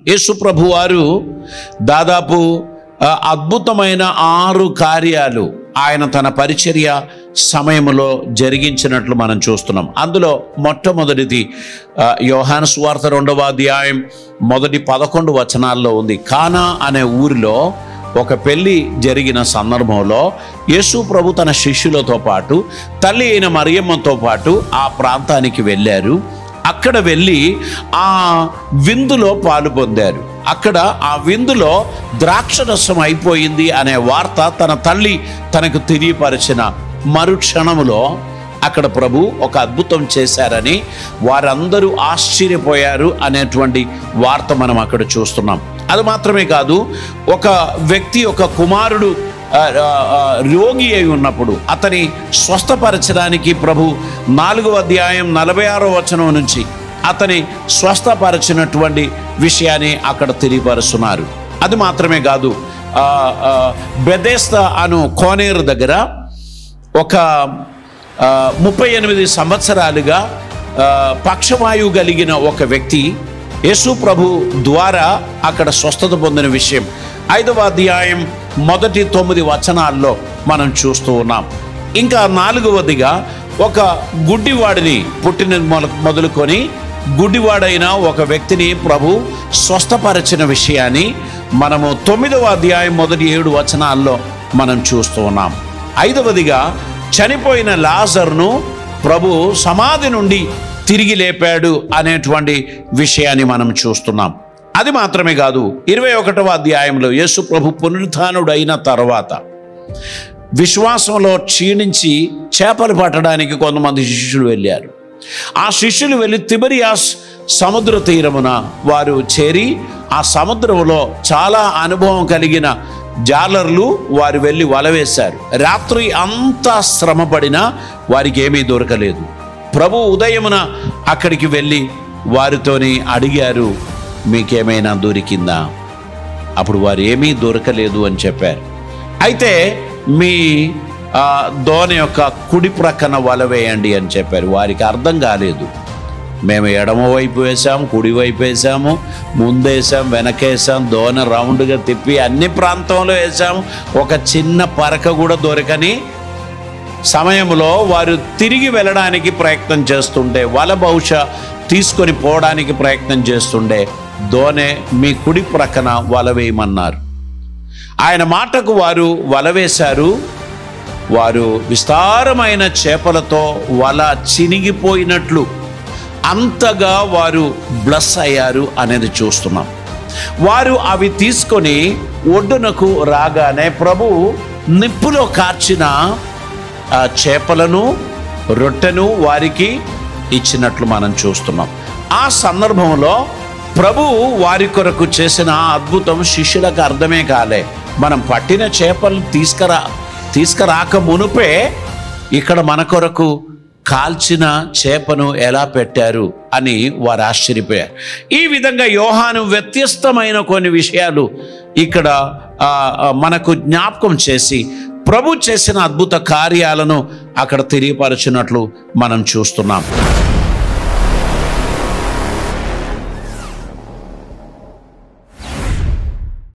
యేసు ప్రభువారు దాదాపు అద్భుతమైన 6 కార్యాలు ఆయన తన పరిచర్య సమయంలో జరిగించినట్లు మనం చూస్తున్నాం. అందులో మొట్టమొదటిది యోహాను సువార్త 2వ అధ్యాయం మొదటి 11 వచనాల్లో ఉంది. కానా అనే ఊరిలో ఒక పెళ్లి జరిగిన సందర్భంలో యేసు ప్రభు తన శిష్యులతో పాటు తల్లి అయిన మరియమ్మతో పాటు ఆ ప్రాంతానికి వెళ్ళారు. అక్కడ వెళ్ళి ఆ విందులో పాలు పొందారు. అక్కడ ఆ విందులో ద్రాక్షరసం అయిపోయింది అనే వార్త తన తల్లి తనకు తెలియపరిచిన మరుక్షణములో అక్కడ ప్రభు ఒక అద్భుతం చేశారని వారందరూ ఆశ్చర్యపోయారు అనేటువంటి వార్త మనం అక్కడ చూస్తున్నాం. అది మాత్రమే కాదు, ఒక వ్యక్తి, ఒక కుమారుడు రోగి అయి ఉన్నప్పుడు అతని స్వస్థపరచడానికి ప్రభు 4వ అధ్యాయం 46వ వచనం నుంచి అతని స్వస్థపరచినటువంటి విషయాన్ని అక్కడ తెలియపరుస్తున్నారు. అది మాత్రమే కాదు, బెథెస్దా అను కోనేరు దగ్గర ఒక 38 సంవత్సరాలుగా పక్షవాయువు కలిగిన ఒక వ్యక్తి యేసు ప్రభు ద్వారా అక్కడ స్వస్థత పొందిన విషయం 5వ అధ్యాయం మొదటి 9 వచనాల్లో మనం చూస్తూ ఉన్నాం. ఇంకా 4వదిగా ఒక గుడ్డివాడిని పుట్టిన మొదలుకొని గుడ్డివాడైన ఒక వ్యక్తిని ప్రభు స్వస్థపరిచిన విషయాన్ని మనము 9వ అధ్యాయం మొదటి 7 వచనాల్లో మనం చూస్తూ ఉన్నాం. 5వదిగా చనిపోయిన లాజరును ప్రభు సమాధి నుండి తిరిగి లేపాడు అనేటువంటి విషయాన్ని మనం చూస్తున్నాం. అది మాత్రమే కాదు, 21వ అధ్యాయంలో యేసు ప్రభు పునరుత్థానుడైన తర్వాత విశ్వాసంలో క్షీణించి చేపలు పట్టడానికి కొంతమంది శిష్యులు వెళ్ళారు. ఆ శిష్యులు వెళ్ళి తిబెరియాస్ సముద్ర తీరమున వారు చేరి ఆ సముద్రంలో చాలా అనుభవం కలిగిన జాలర్లు వారు వెళ్ళి వలవేశారు. రాత్రి అంతా శ్రమపడినా వారికి ఏమీ దొరకలేదు. ప్రభు ఉదయమున అక్కడికి వెళ్ళి వారితోని అడిగారు, మీకేమైనా దొరికిందా? అప్పుడు వారు ఏమీ దొరకలేదు అని చెప్పారు. అయితే మీ దోణి యొక్క కుడి ప్రక్కన వల వేయండి అని చెప్పారు. వారికి అర్థం కాలేదు. మేము ఎడమ వైపు వేసాము, కుడి వైపు వేసాము, ముందేసాం, వెనకేసాం, దోణి రౌండ్గా తిప్పి అన్ని ప్రాంతంలో వేసాము. ఒక చిన్న పరక కూడా దొరకని సమయంలో వారు తిరిగి వెళ్ళడానికి ప్రయత్నం చేస్తుంటే, వల బహుశా తీసుకొని పోవడానికి ప్రయత్నం చేస్తుండే, దోణె మీ కుడి ప్రక్కన వల వేయమన్నారు. ఆయన మాటకు వారు వల వేశారు. వారు విస్తారమైన చేపలతో వల చినిగిపోయినట్లు అంతగా వారు బ్లెస్ అయ్యారు అనేది చూస్తున్నాం. వారు అవి తీసుకొని ఒడ్డునకు రాగానే ప్రభు నిప్పులో కార్చిన చేపలను రొట్టెను వారికి ఇచ్చినట్లు మనం చూస్తున్నాం. ఆ సందర్భంలో ప్రభు వారి కొరకు చేసిన అద్భుతం శిష్యులకు అర్థమే కాలే. మనం పట్టిన చేపలు తీసుకురాక మునుపే ఇక్కడ మన కొరకు కాల్చిన చేపను ఎలా పెట్టారు అని వారు ఆశ్చర్యపోయారు. ఈ విధంగా యోహాను వ్యత్యస్తమైన కొన్ని విషయాలు ఇక్కడ మనకు జ్ఞాపకం చేసి ప్రభు చేసిన అద్భుత కార్యాలను అక్కడ తెలియపరచినట్లు మనం చూస్తున్నాం.